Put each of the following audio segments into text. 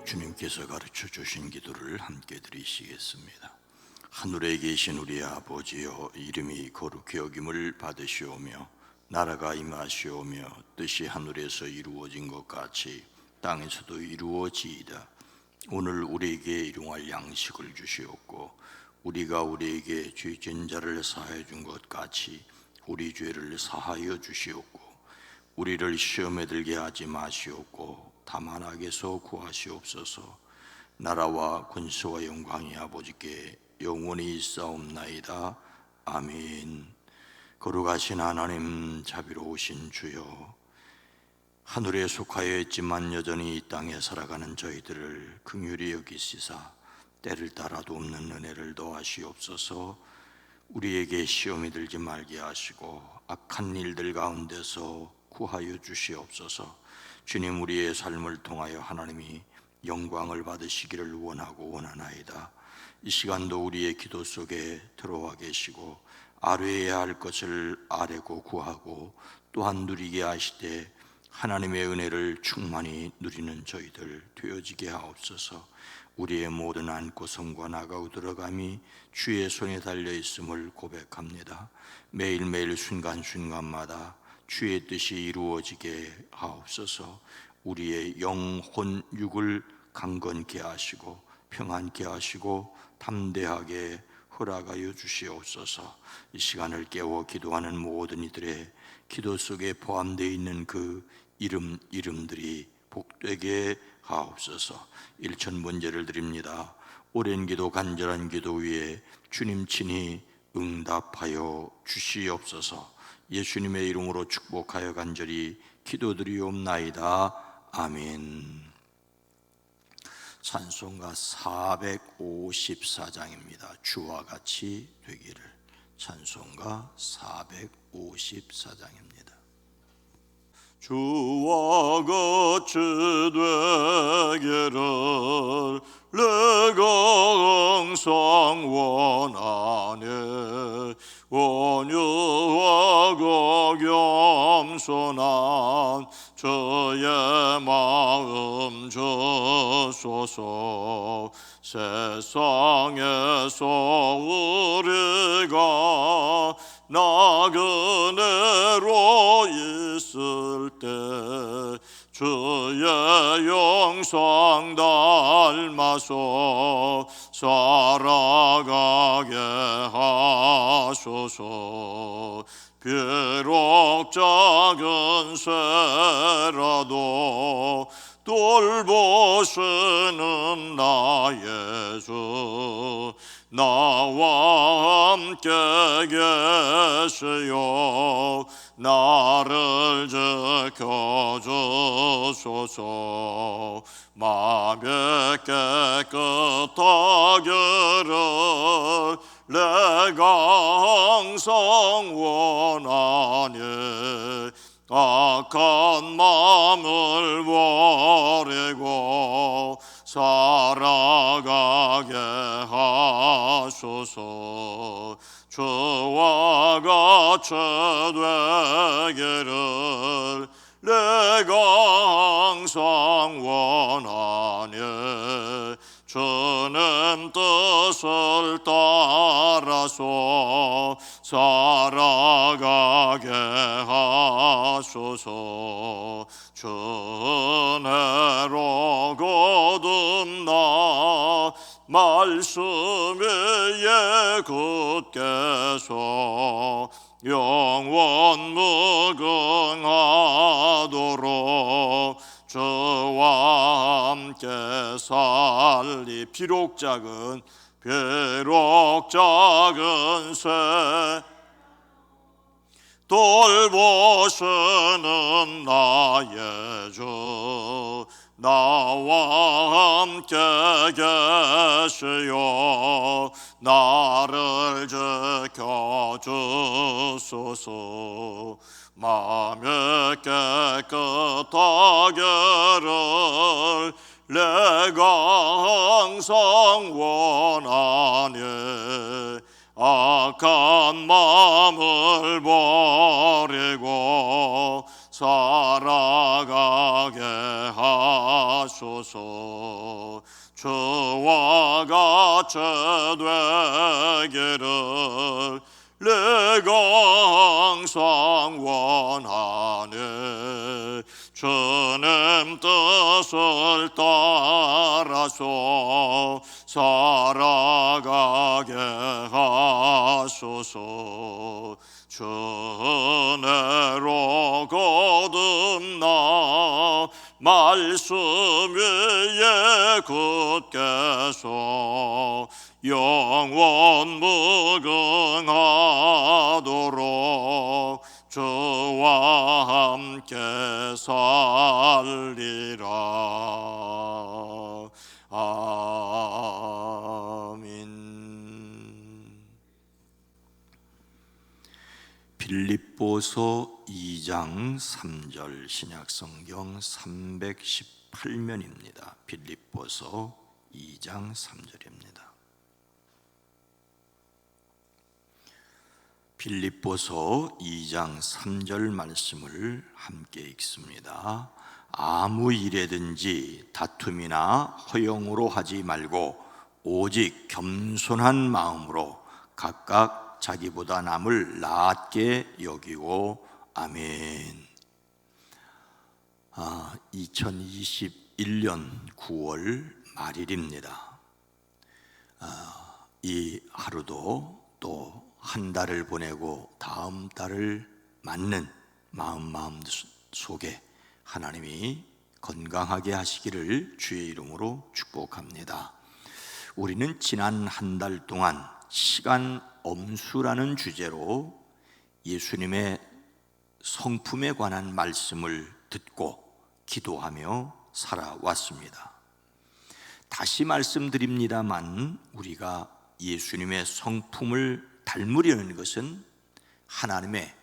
주님께서 가르쳐 주신 기도를 함께 드리시겠습니다. 하늘에 계신 우리 아버지여, 이름이 거룩히 여김을 받으시오며 나라가 임하시오며 뜻이 하늘에서 이루어진 것 같이 땅에서도 이루어지이다. 오늘 우리에게 일용할 양식을 주시옵고 우리가 우리에게 죄진 자를 사하여 준 것 같이 우리 죄를 사하여 주시옵고 우리를 시험에 들게 하지 마시옵고 다만 악에서 구하시옵소서. 나라와 권세와 영광이 아버지께 영원히 있사옵나이다. 아멘. 거룩하신 하나님, 자비로우신 주여, 하늘에 속하여 있지만 여전히 이 땅에 살아가는 저희들을 긍휼히 여기시사 때를 따라도 없는 은혜를 더하시옵소서. 우리에게 시험이 들지 말게 하시고 악한 일들 가운데서 구하여 주시옵소서. 주님, 우리의 삶을 통하여 하나님이 영광을 받으시기를 원하고 원하나이다. 이 시간도 우리의 기도 속에 들어와 계시고 아뢰어야 할 것을 아뢰고 구하고 또한 누리게 하시되 하나님의 은혜를 충만히 누리는 저희들 되어지게 하옵소서. 우리의 모든 안고성과 나가고 들어감이 주의 손에 달려있음을 고백합니다. 매일매일 순간순간마다 주의 뜻이 이루어지게 하옵소서. 우리의 영혼 육을 강건케 하시고 평안케 하시고 담대하게 허락하여 주시옵소서. 이 시간을 깨워 기도하는 모든 이들의 기도 속에 포함되어 있는 그 이름들이 복되게 하옵소서. 일천문제를 드립니다. 오랜 기도, 간절한 기도 위에 주님 친히 응답하여 주시옵소서. 예수님의 이름으로 축복하여 간절히 기도드리옵나이다. 아멘. 찬송가 454장입니다. 주와 같이 되기를. 찬송가 454장입니다. 주와 같이 되기를 내가 항상 원하네. 온유하고 겸손한 저의 마음 주소서. 세상에서 우리가 나그네로 있을 때 주의 영상 닮아서 살아가게 하소서. 비록 작은 새라도 돌보시는 나의 주, 나와 함께 계시어 나를 지켜주소서. 마음이 깨끗하기를 내가 항상 원하니 악한 마음을 버리고 살아가게 하소서. 주와 같이 되기를 내가 항상 원하니 주님 뜻을 따라서 살아가게 하소서. 주 은혜로 거듭나 말씀 위에 굳게서 영원 무궁하도록 주와 함께 살리. 비록 작은 새 돌보시는 나의 주, 나와 함께 계시어 나를 지켜주소서. 마음이 깨끗하기를 내가 항상 원하니 악한 마음을 버리고 살아가게 하소서. 하소서. 저와 같이 되기를 내가 항상 원하네. 주님 뜻을 따라서 살아가게 하소서. 주내로 거듭나 말씀 위에 굳게서 영원 무궁하도록 주와 함께 살리라. 아멘. 빌립보서 2장 3절 신약성경 318면입니다. 빌립보서 2장 3절입니다. 빌립보서 2장 3절 말씀을 함께 읽습니다. 아무 일에든지 다툼이나 허용으로 하지 말고 오직 겸손한 마음으로 각각 자기보다 남을 낫게 여기고. 아멘. 2021년 9월 말일입니다. 이 하루도 또 한 달을 보내고 다음 달을 맞는 마음 속에 하나님이 건강하게 하시기를 주의 이름으로 축복합니다. 우리는 지난 한 달 동안 시간 엄수라는 주제로 예수님의 성품에 관한 말씀을 듣고 기도하며 살아왔습니다. 다시 말씀드립니다만 우리가 예수님의 성품을 닮으려는 것은 하나님의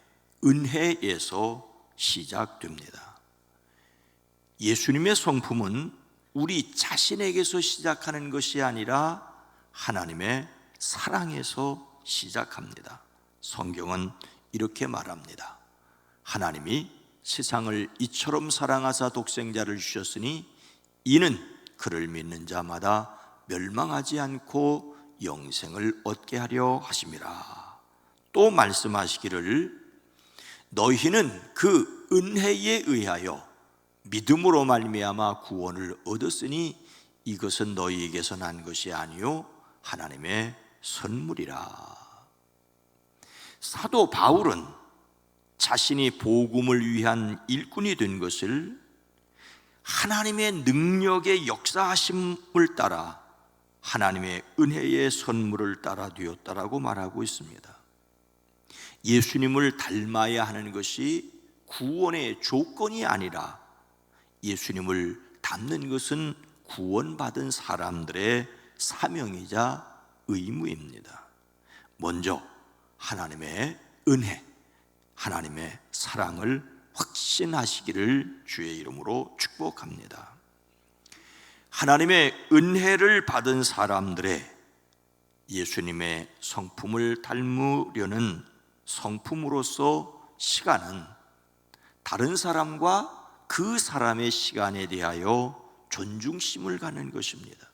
은혜에서 시작됩니다. 예수님의 성품은 우리 자신에게서 시작하는 것이 아니라 하나님의 사랑에서 시작합니다. 성경은 이렇게 말합니다. 하나님이 세상을 이처럼 사랑하사 독생자를 주셨으니 이는 그를 믿는 자마다 멸망하지 않고 영생을 얻게 하려 하심이라. 또 말씀하시기를 너희는 그 은혜에 의하여 믿음으로 말미암아 구원을 얻었으니 이것은 너희에게서 난 것이 아니요 하나님의 선물이라. 사도 바울은 자신이 복음을 위한 일꾼이 된 것을 하나님의 능력의 역사하심을 따라 하나님의 은혜의 선물을 따라 되었다라고 말하고 있습니다. 예수님을 닮아야 하는 것이 구원의 조건이 아니라 예수님을 닮는 것은 구원받은 사람들의 사명이자 의무입니다. 먼저 하나님의 은혜, 하나님의 사랑을 확신하시기를 주의 이름으로 축복합니다. 하나님의 은혜를 받은 사람들의 예수님의 성품을 닮으려는 성품으로서 시간은 다른 사람과 그 사람의 시간에 대하여 존중심을 갖는 것입니다.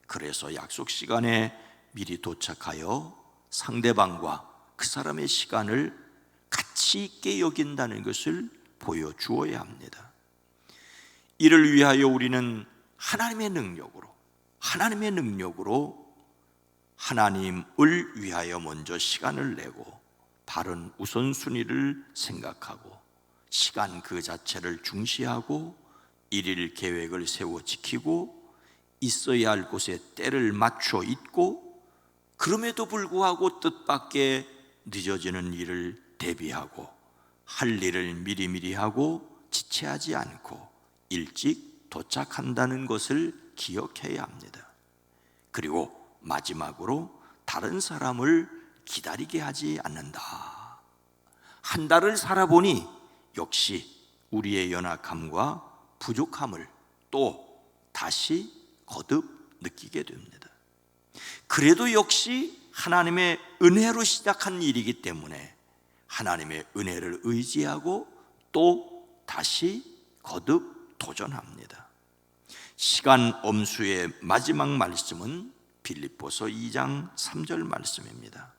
그래서 약속 시간에 미리 도착하여 상대방과 그 사람의 시간을 가치 있게 여긴다는 것을 보여주어야 합니다. 이를 위하여 우리는 하나님의 능력으로 하나님을 위하여 먼저 시간을 내고 바른 우선순위를 생각하고 시간 그 자체를 중시하고 일일 계획을 세워 지키고 있어야 할 곳에 때를 맞춰 있고 그럼에도 불구하고 뜻밖의 늦어지는 일을 대비하고 할 일을 미리미리 하고 지체하지 않고 일찍 도착한다는 것을 기억해야 합니다. 그리고 마지막으로 다른 사람을 기다리게 하지 않는다. 한 달을 살아보니 역시 우리의 연약함과 부족함을 또 다시 거듭 느끼게 됩니다. 그래도 역시 하나님의 은혜로 시작한 일이기 때문에 하나님의 은혜를 의지하고 또 다시 거듭 도전합니다. 시간 엄수의 마지막 말씀은 빌립보서 2장 3절 말씀입니다.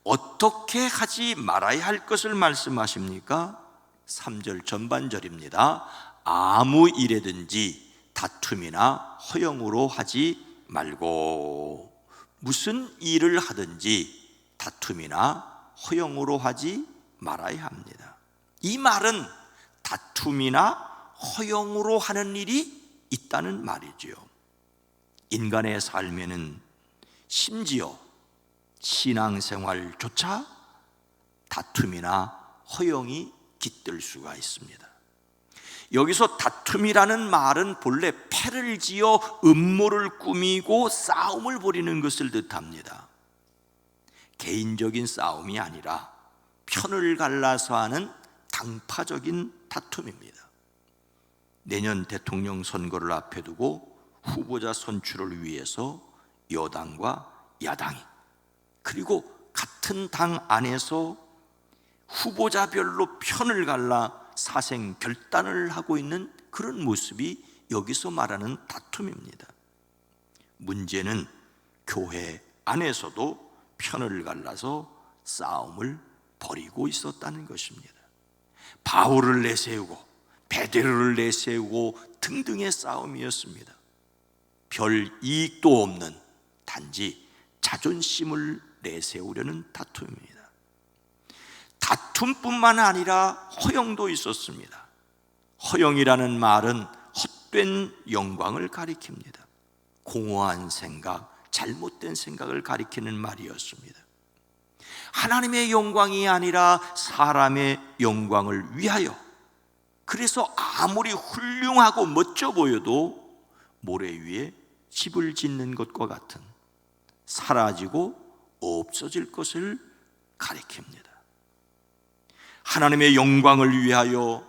어떻게 하지 말아야 할 것을 말씀하십니까? 3절 전반절입니다. 아무 일에든지 다툼이나 허영으로 하지 말고, 무슨 일을 하든지 다툼이나 허영으로 하지 말아야 합니다. 이 말은 다툼이나 허영으로 하는 일이 있다는 말이지요. 인간의 삶에는 심지어 신앙생활조차 다툼이나 허영이 깃들 수가 있습니다. 여기서 다툼이라는 말은 본래 패를 지어 음모를 꾸미고 싸움을 벌이는 것을 뜻합니다. 개인적인 싸움이 아니라 편을 갈라서 하는 당파적인 다툼입니다. 내년 대통령 선거를 앞에 두고 후보자 선출을 위해서 여당과 야당이, 그리고 같은 당 안에서 후보자별로 편을 갈라 사생 결단을 하고 있는 그런 모습이 여기서 말하는 다툼입니다. 문제는 교회 안에서도 편을 갈라서 싸움을 벌이고 있었다는 것입니다. 바울을 내세우고 베드로를 내세우고 등등의 싸움이었습니다. 별 이익도 없는 단지 자존심을 내세우려는 다툼입니다. 다툼뿐만 아니라 허영도 있었습니다. 허영이라는 말은 헛된 영광을 가리킵니다. 공허한 생각, 잘못된 생각을 가리키는 말이었습니다. 하나님의 영광이 아니라 사람의 영광을 위하여, 그래서 아무리 훌륭하고 멋져 보여도 모래 위에 집을 짓는 것과 같은 사라지고 없어질 것을 가리킵니다. 하나님의 영광을 위하여,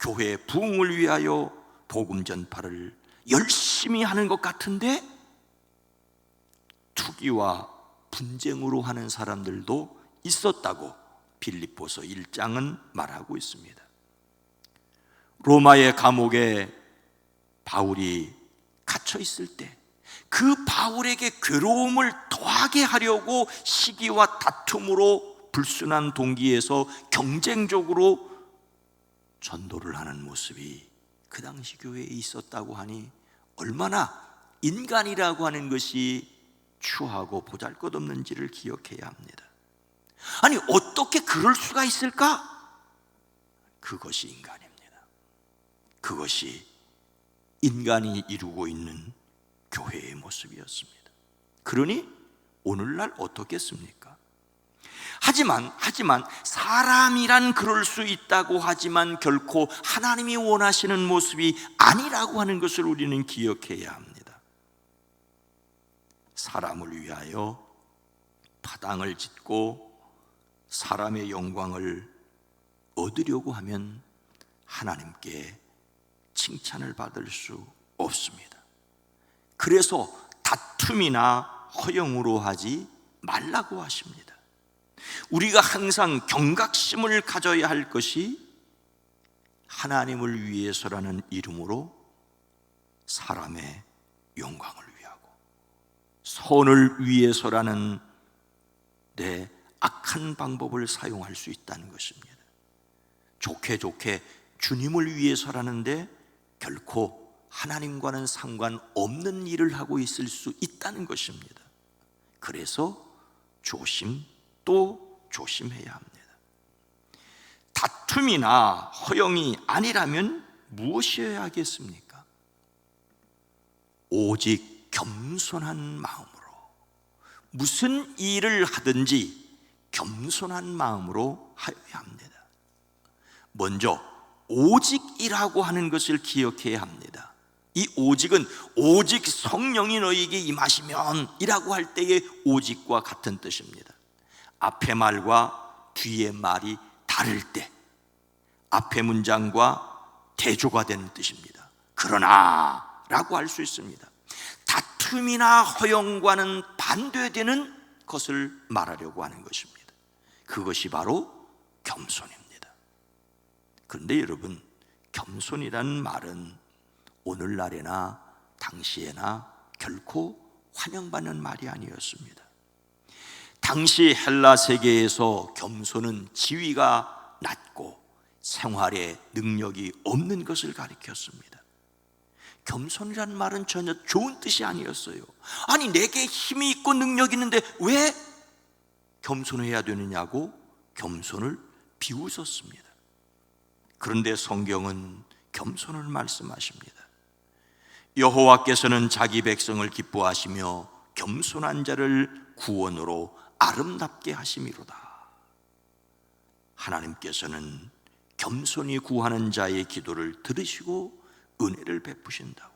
교회의 부흥을 위하여 복음 전파를 열심히 하는 것 같은데 투기와 분쟁으로 하는 사람들도 있었다고 빌립보서 1장은 말하고 있습니다. 로마의 감옥에 바울이 갇혀 있을 때 그 바울에게 괴로움을 더하게 하려고 시기와 다툼으로 불순한 동기에서 경쟁적으로 전도를 하는 모습이 그 당시 교회에 있었다고 하니 얼마나 인간이라고 하는 것이 추하고 보잘것없는지를 기억해야 합니다. 아니, 어떻게 그럴 수가 있을까? 그것이 인간입니다. 그것이 인간이 이루고 있는 교회의 모습이었습니다. 그러니 오늘날 어떻겠습니까? 하지만 사람이란 그럴 수 있다고 하지만 결코 하나님이 원하시는 모습이 아니라고 하는 것을 우리는 기억해야 합니다. 사람을 위하여 파당을 짓고 사람의 영광을 얻으려고 하면 하나님께 칭찬을 받을 수 없습니다. 그래서 다툼이나 허영으로 하지 말라고 하십니다. 우리가 항상 경각심을 가져야 할 것이 하나님을 위해서라는 이름으로 사람의 영광을 위하고 선을 위해서라는 내 악한 방법을 사용할 수 있다는 것입니다. 좋게 주님을 위해서라는데 결코 하나님과는 상관없는 일을 하고 있을 수 있다는 것입니다. 그래서 또 조심해야 합니다. 다툼이나 허영이 아니라면 무엇이어야 하겠습니까? 오직 겸손한 마음으로, 무슨 일을 하든지 겸손한 마음으로 하여야 합니다. 먼저 오직이라고 하는 것을 기억해야 합니다. 이 오직은 오직 성령이 너희에게 임하시면 이라고 할 때의 오직과 같은 뜻입니다. 앞의 말과 뒤의 말이 다를 때 앞의 문장과 대조가 되는 뜻입니다. 그러나 라고 할 수 있습니다. 다툼이나 허영과는 반대되는 것을 말하려고 하는 것입니다. 그것이 바로 겸손입니다. 그런데 여러분, 겸손이라는 말은 오늘날에나 당시에나 결코 환영받는 말이 아니었습니다. 당시 헬라 세계에서 겸손은 지위가 낮고 생활에 능력이 없는 것을 가리켰습니다. 겸손이란 말은 전혀 좋은 뜻이 아니었어요. 아니, 내게 힘이 있고 능력이 있는데 왜 겸손해야 되느냐고 겸손을 비웃었습니다. 그런데 성경은 겸손을 말씀하십니다. 여호와께서는 자기 백성을 기뻐하시며 겸손한 자를 구원으로 아름답게 하심이로다. 하나님께서는 겸손히 구하는 자의 기도를 들으시고 은혜를 베푸신다고.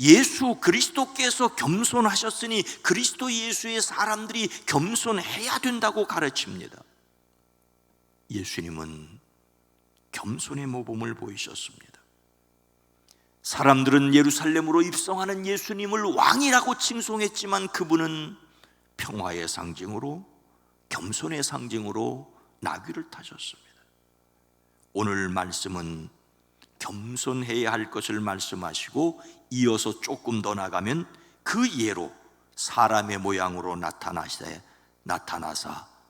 예수 그리스도께서 겸손하셨으니 그리스도 예수의 사람들이 겸손해야 된다고 가르칩니다. 예수님은 겸손의 모범을 보이셨습니다. 사람들은 예루살렘으로 입성하는 예수님을 왕이라고 칭송했지만 그분은 평화의 상징으로, 겸손의 상징으로 나귀를 타셨습니다. 오늘 말씀은 겸손해야 할 것을 말씀하시고 이어서 조금 더 나가면 그 예로 사람의 모양으로 나타나사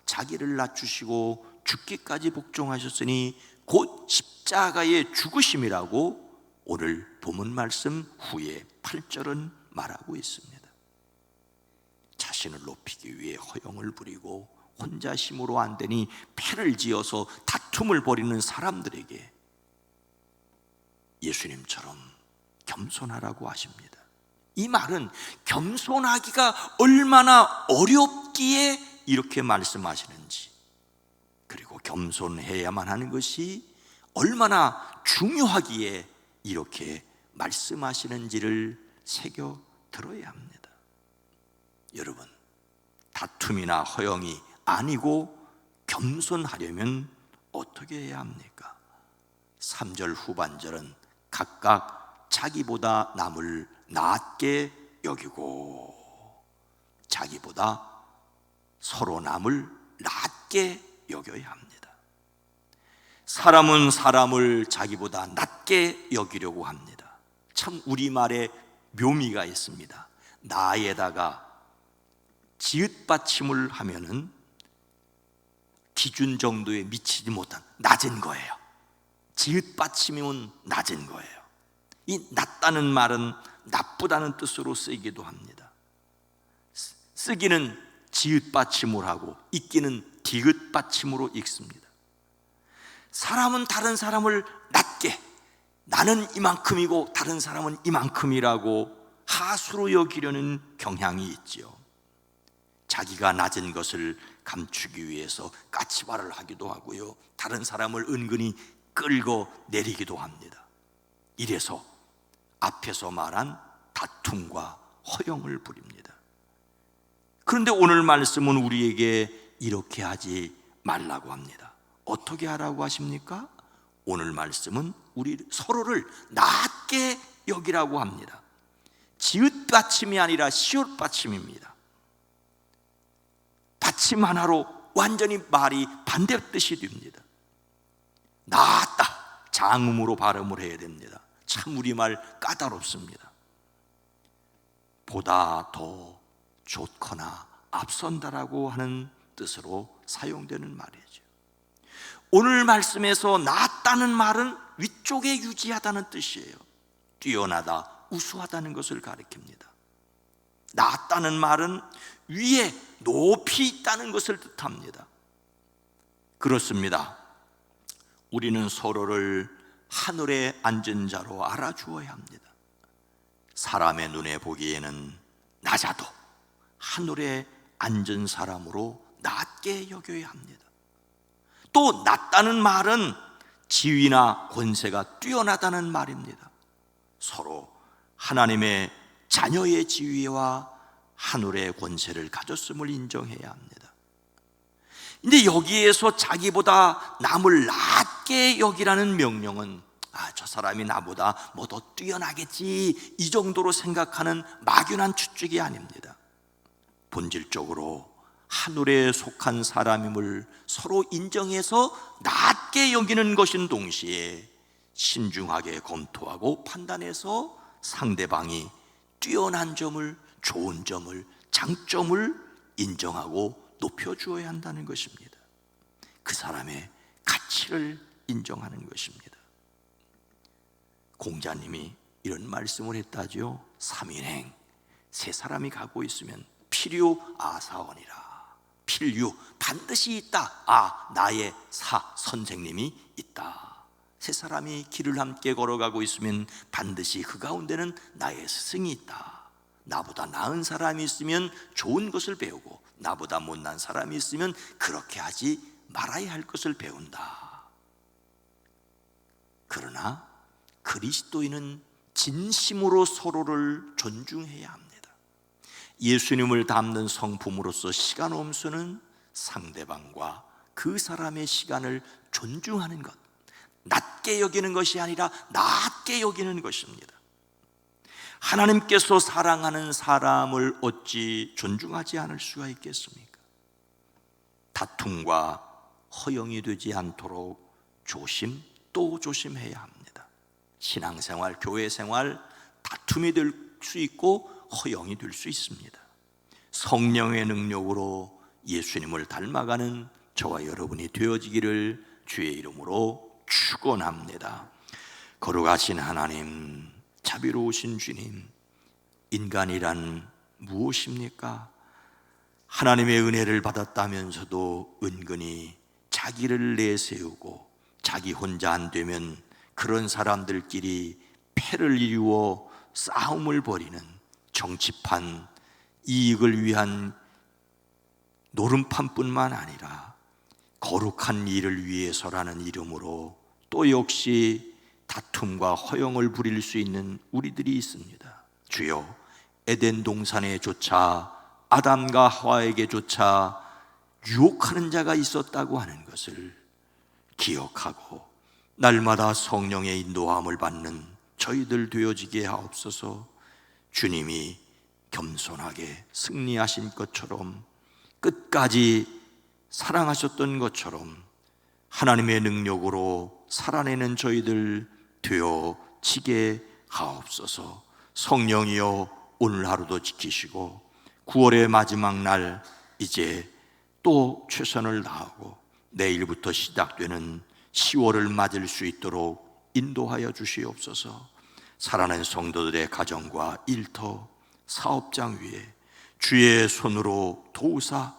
자기를 낮추시고 죽기까지 복종하셨으니 곧 십자가의 죽으심이라고 오늘 본문 말씀 후에 8절은 말하고 있습니다. 자신을 높이기 위해 허영을 부리고 혼자 힘으로 안 되니 패를 지어서 다툼을 벌이는 사람들에게 예수님처럼 겸손하라고 하십니다. 이 말은 겸손하기가 얼마나 어렵기에 이렇게 말씀하시는지, 그리고 겸손해야만 하는 것이 얼마나 중요하기에 이렇게 말씀하시는지를 새겨 들어야 합니다. 여러분, 다툼이나 허영이 아니고 겸손하려면 어떻게 해야 합니까? 3절 후반절은 각각 자기보다 남을 낮게 여기고 자기보다 서로 남을 낮게 여겨야 합니다. 사람은 사람을 자기보다 낮게 여기려고 합니다. 참 우리말에 묘미가 있습니다. 나에다가 지읒 받침을 하면은 기준 정도에 미치지 못한 낮은 거예요. 지읒 받침이면 낮은 거예요. 이 낮다는 말은 나쁘다는 뜻으로 쓰이기도 합니다. 쓰기는 지읒 받침을 하고 읽기는 디귿 받침으로 읽습니다. 사람은 다른 사람을 낮게, 나는 이만큼이고 다른 사람은 이만큼이라고 하수로 여기려는 경향이 있지요. 자기가 낮은 것을 감추기 위해서 까치발을 하기도 하고요, 다른 사람을 은근히 끌고 내리기도 합니다. 이래서 앞에서 말한 다툼과 허영을 부립니다. 그런데 오늘 말씀은 우리에게 이렇게 하지 말라고 합니다. 어떻게 하라고 하십니까? 오늘 말씀은 우리 서로를 낮게 여기라고 합니다. 지읒 받침이 아니라 시옷 받침입니다. 받침 하나로 완전히 말이 반대 뜻이 됩니다. 낮다, 장음으로 발음을 해야 됩니다. 참 우리말 까다롭습니다. 보다 더 좋거나 앞선다라고 하는 뜻으로 사용되는 말이죠. 오늘 말씀에서 낮다는 말은 위쪽에 유지하다는 뜻이에요. 뛰어나다, 우수하다는 것을 가리킵니다. 낮다는 말은 위에 높이 있다는 것을 뜻합니다. 그렇습니다. 우리는 서로를 하늘에 앉은 자로 알아주어야 합니다. 사람의 눈에 보기에는 낮아도 하늘에 앉은 사람으로 낮게 여겨야 합니다. 또 낮다는 말은 지위나 권세가 뛰어나다는 말입니다. 서로 하나님의 자녀의 지위와 하늘의 권세를 가졌음을 인정해야 합니다. 근데 여기에서 자기보다 남을 낮게 여기라는 명령은 저 사람이 나보다 뭐 더 뛰어나겠지, 이 정도로 생각하는 막연한 추측이 아닙니다. 본질적으로 하늘에 속한 사람임을 서로 인정해서 낮게 여기는 것인 동시에 신중하게 검토하고 판단해서 상대방이 뛰어난 점을, 좋은 점을, 장점을 인정하고 높여주어야 한다는 것입니다. 그 사람의 가치를 인정하는 것입니다. 공자님이 이런 말씀을 했다죠. 삼인행, 세 사람이 가고 있으면 필요 아사원이라. 필유, 반드시 있다. 나의 선생님이 있다. 세 사람이 길을 함께 걸어가고 있으면 반드시 그 가운데는 나의 스승이 있다. 나보다 나은 사람이 있으면 좋은 것을 배우고, 나보다 못난 사람이 있으면 그렇게 하지 말아야 할 것을 배운다. 그러나 그리스도인은 진심으로 서로를 존중해야 합니다. 예수님을 닮는 성품으로서 시간 엄수는 상대방과 그 사람의 시간을 존중하는 것, 낮게 여기는 것이 아니라 낮게 여기는 것입니다. 하나님께서 사랑하는 사람을 어찌 존중하지 않을 수가 있겠습니까? 다툼과 허영이 되지 않도록 조심 또 조심해야 합니다. 신앙생활, 교회생활, 다툼이 될 수 있고 허영이 될 수 있습니다. 성령의 능력으로 예수님을 닮아가는 저와 여러분이 되어지기를 주의 이름으로 축원합니다. 거룩하신 하나님, 자비로우신 주님, 인간이란 무엇입니까? 하나님의 은혜를 받았다면서도 은근히 자기를 내세우고 자기 혼자 안 되면 그런 사람들끼리 패를 이루어 싸움을 벌이는 정치판, 이익을 위한 노름판뿐만 아니라 거룩한 일을 위해서라는 이름으로 또 역시 다툼과 허영을 부릴 수 있는 우리들이 있습니다. 주여, 에덴 동산에조차 아담과 하와에게조차 유혹하는 자가 있었다고 하는 것을 기억하고 날마다 성령의 인도함을 받는 저희들 되어지게 하옵소서. 주님이 겸손하게 승리하신 것처럼, 끝까지 사랑하셨던 것처럼 하나님의 능력으로 살아내는 저희들 되어지게 하옵소서. 성령이여, 오늘 하루도 지키시고 9월의 마지막 날 이제 또 최선을 다하고 내일부터 시작되는 10월을 맞을 수 있도록 인도하여 주시옵소서. 살아난 성도들의 가정과 일터, 사업장 위에 주의 손으로 도우사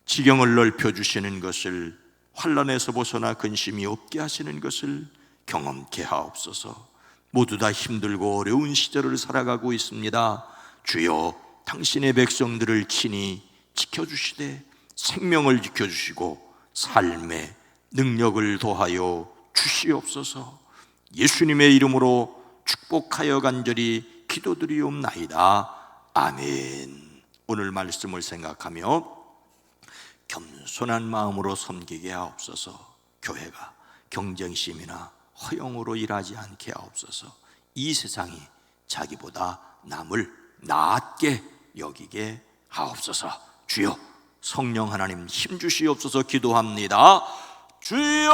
지경을 넓혀주시는 것을, 환난에서 벗어나 근심이 없게 하시는 것을 경험케 하옵소서. 모두 다 힘들고 어려운 시절을 살아가고 있습니다. 주여, 당신의 백성들을 친히 지켜주시되 생명을 지켜주시고 삶의 능력을 더하여 주시옵소서. 예수님의 이름으로 축복하여 간절히 기도드리옵나이다. 아멘. 오늘 말씀을 생각하며 겸손한 마음으로 섬기게 하옵소서. 교회가 경쟁심이나 허영으로 일하지 않게 하옵소서. 이 세상이 자기보다 남을 낮게 여기게 하옵소서. 주여, 성령 하나님 힘주시옵소서. 기도합니다. 주여!